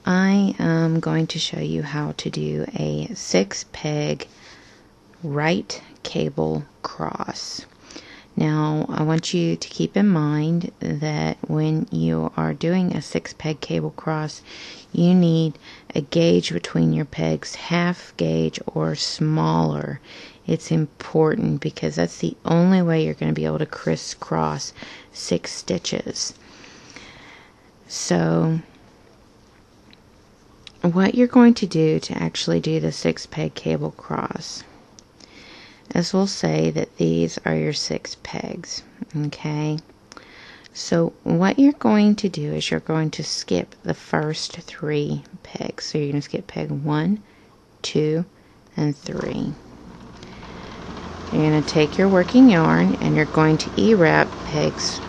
I am going to show you how to do a 6-peg right cable cross. Now, I want you to keep in mind that when you are doing a 6-peg cable cross, you need a gauge between your pegs, half gauge or smaller. It's important because that's the only way you're going to be able to crisscross 6 stitches. So, what you're going to do to actually do the 6-peg cable cross is we'll say that these are your 6 pegs, okay? So what you're going to do is you're going to skip the first 3 pegs. So you're going to skip peg 1, 2, and 3. You're going to take your working yarn and you're going to E-wrap pegs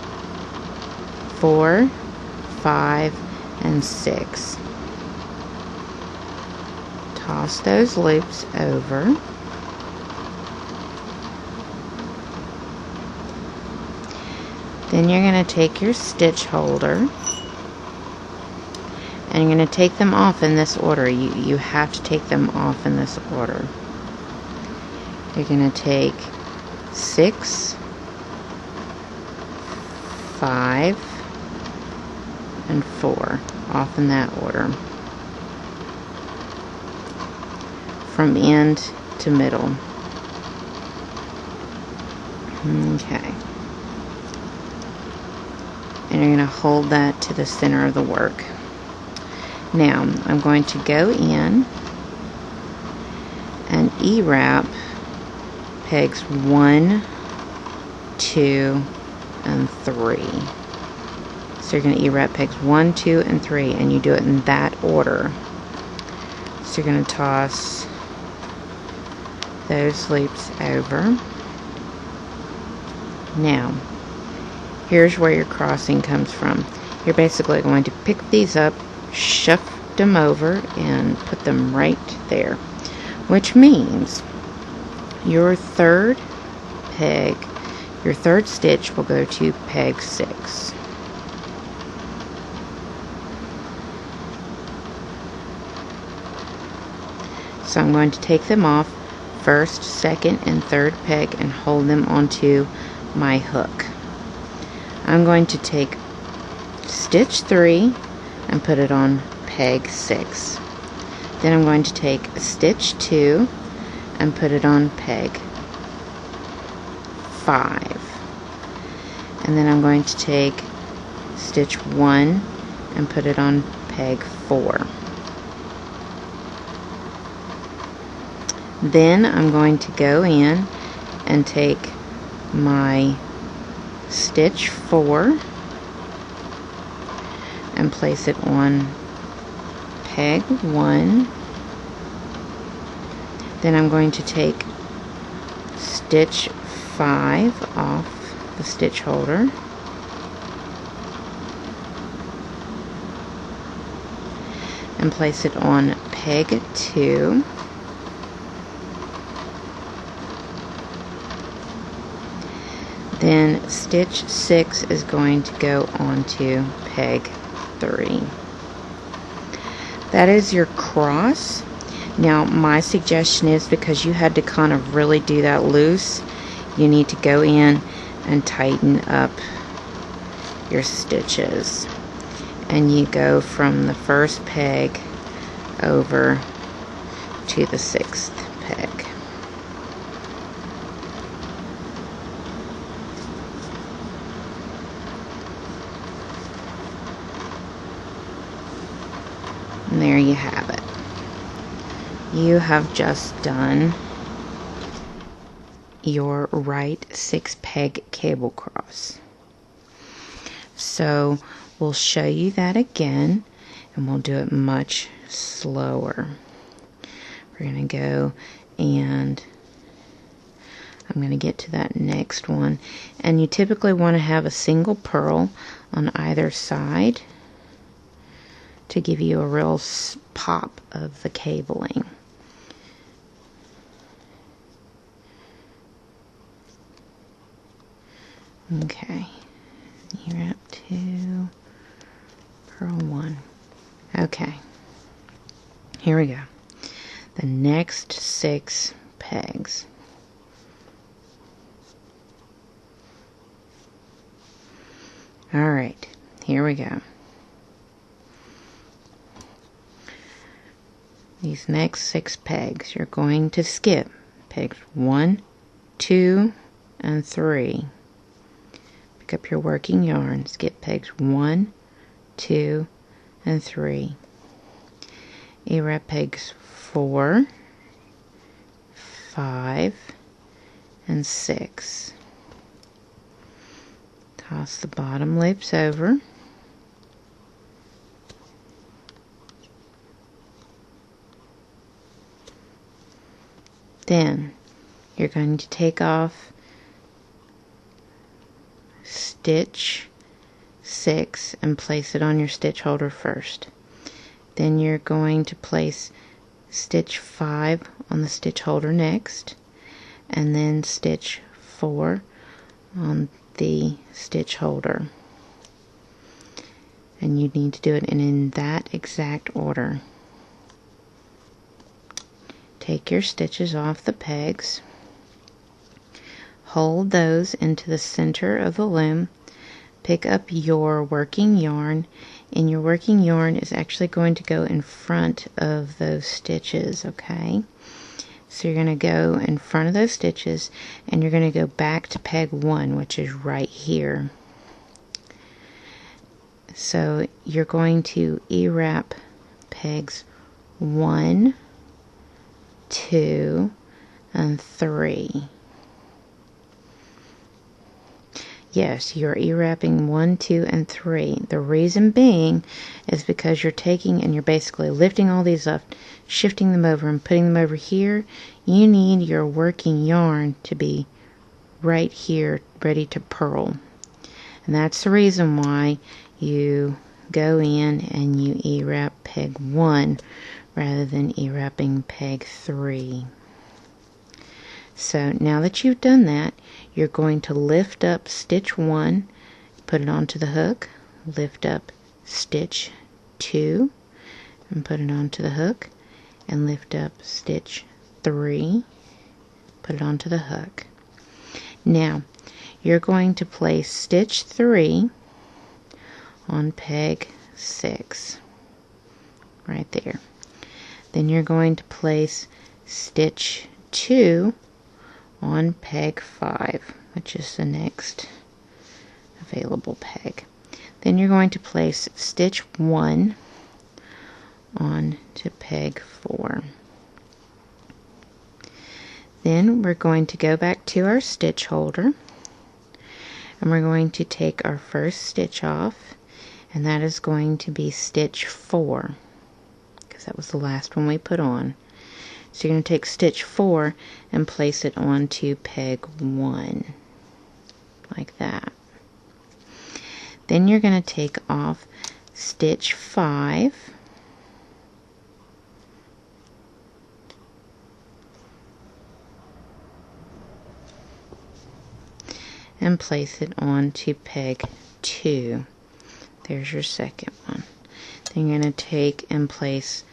4, 5, and 6. Toss those loops over. Then you're going to take your stitch holder and you're going to take them off in this order. You have to take them off in this order. You're going to take 6, 5, and 4 off in that order, from end to middle. Okay. And you're going to hold that to the center of the work. Now, I'm going to go in and E-wrap pegs 1, 2, and 3. So you're going to E-wrap pegs 1, 2, and 3, and you do it in that order. So you're going to toss those loops over. Now, here's where your crossing comes from. You're basically going to pick these up, shift them over, and put them right there. Which means your third peg, your third stitch will go to peg 6. So I'm going to take them off first, second, and third peg and hold them onto my hook. I'm going to take stitch 3 and put it on peg 6. Then I'm going to take stitch 2 and put it on peg 5. And then I'm going to take stitch 1 and put it on peg 4. Then I'm going to go in and take my stitch 4 and place it on peg 1. Then I'm going to take stitch 5 off the stitch holder and place it on peg 2. Then stitch 6 is going to go onto peg 3. That is your cross. Now my suggestion is, because you had to kind of really do that loose, you need to go in and tighten up your stitches. And you go from the first peg over to the 6th peg. And there you have it. You have just done your right 6-peg cable cross. So we'll show you that again, and we'll do it much slower. We're going to go and I'm going to get to that next one. And you typically want to have a single purl on either side to give you a real pop of the cabling. Okay, you're up to purl 1. Okay, here we go. The next 6 pegs. Alright, here we go. These next 6 pegs, you're going to skip pegs 1, 2, and 3. Pick up your working yarn, skip pegs 1, 2, and 3. E-wrap pegs 4, 5, and 6. Toss the bottom loops over. Then you're going to take off stitch 6 and place it on your stitch holder first. Then you're going to place stitch 5 on the stitch holder next, and then stitch 4 on the stitch holder. And you need to do it in that exact order. Take your stitches off the pegs, hold those into the center of the loom, pick up your working yarn, and your working yarn is actually going to go in front of those stitches, okay? So you're going to go in front of those stitches, and you're going to go back to peg 1, which is right here. So you're going to E-wrap pegs 1, 2, and 3. Yes, you're E-wrapping 1, 2, and 3. The reason being is because you're taking and you're basically lifting all these up, shifting them over, and putting them over here. You need your working yarn to be right here, ready to purl. And that's the reason why you go in and you E-wrap peg 1 rather than E-wrapping peg 3. So now that you've done that, you're going to lift up stitch 1, put it onto the hook, lift up stitch 2 and put it onto the hook, and lift up stitch 3, put it onto the hook. Now you're going to place stitch 3 on peg 6 right there. Then you're going to place stitch 2 on peg 5, which is the next available peg. Then you're going to place stitch 1 on to peg 4. Then we're going to go back to our stitch holder, and we're going to take our first stitch off, and that is going to be stitch 4, because that was the last one we put on. So you're going to take stitch 4 and place it onto peg 1, like that. Then you're going to take off stitch 5, and place it onto peg 2. There's your second one. Then you're going to take and place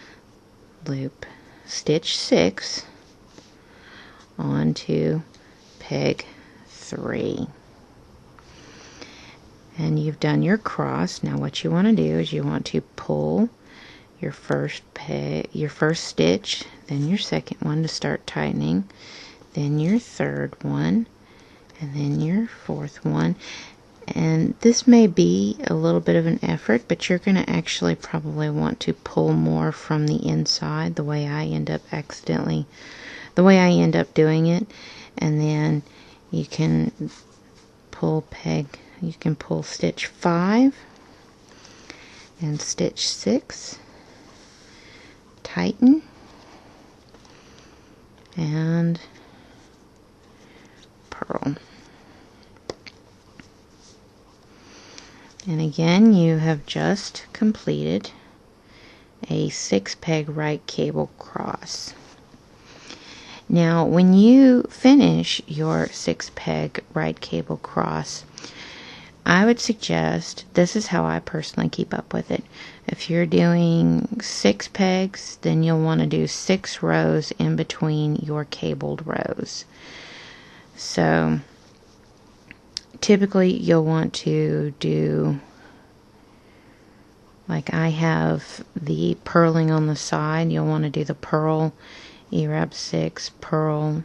loop stitch 6 onto peg 3. And you've done your cross. Now what you want to do is you want to pull your first peg, your first stitch, then your second one to start tightening, then your third one, and then your fourth one. And this may be a little bit of an effort, but you're going to actually probably want to pull more from the inside, the way I end up doing it. And then you can pull stitch 5 and stitch 6, tighten, and purl. And again, you have just completed a 6-peg right cable cross. Now, when you finish your 6-peg right cable cross, I would suggest, this is how I personally keep up with it. If you're doing 6 pegs, then you'll want to do 6 rows in between your cabled rows. So typically you'll want to do, like I have the purling on the side, you'll want to do the purl, ERAB 6, purl.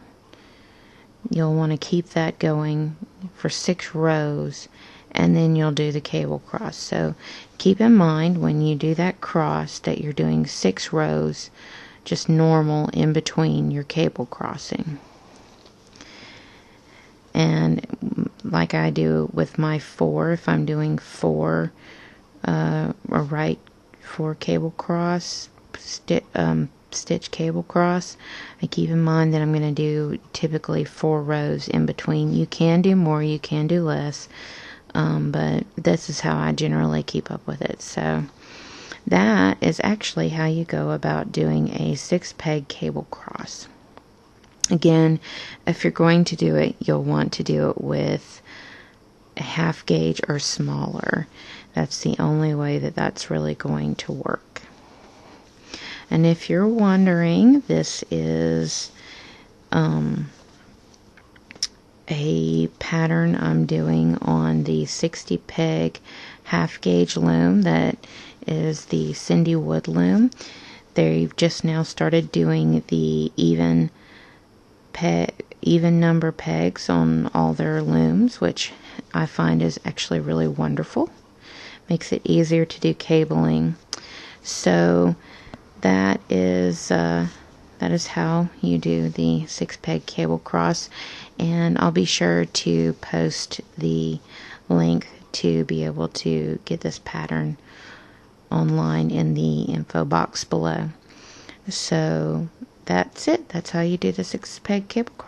You'll want to keep that going for 6 rows, and then you'll do the cable cross. So keep in mind when you do that cross that you're doing 6 rows just normal in between your cable crossing. And like I do with my 4, if I'm doing 4 right 4 cable cross, stitch cable cross, I keep in mind that I'm going to do typically 4 rows in between. You can do more, you can do less, but this is how I generally keep up with it. So that is actually how you go about doing a 6 peg cable cross. Again, if you're going to do it, you'll want to do it with a half gauge or smaller. That's the only way that that's really going to work. And if you're wondering, this is a pattern I'm doing on the 60 peg half gauge loom that is the Cindy Wood loom. They've just now started doing the even number pegs on all their looms, which I find is actually really wonderful. Makes it easier to do cabling. So that is how you do the 6 peg cable cross, and I'll be sure to post the link to be able to get this pattern online in the info box below. So that's it. That's how you do the 6 peg cable cross.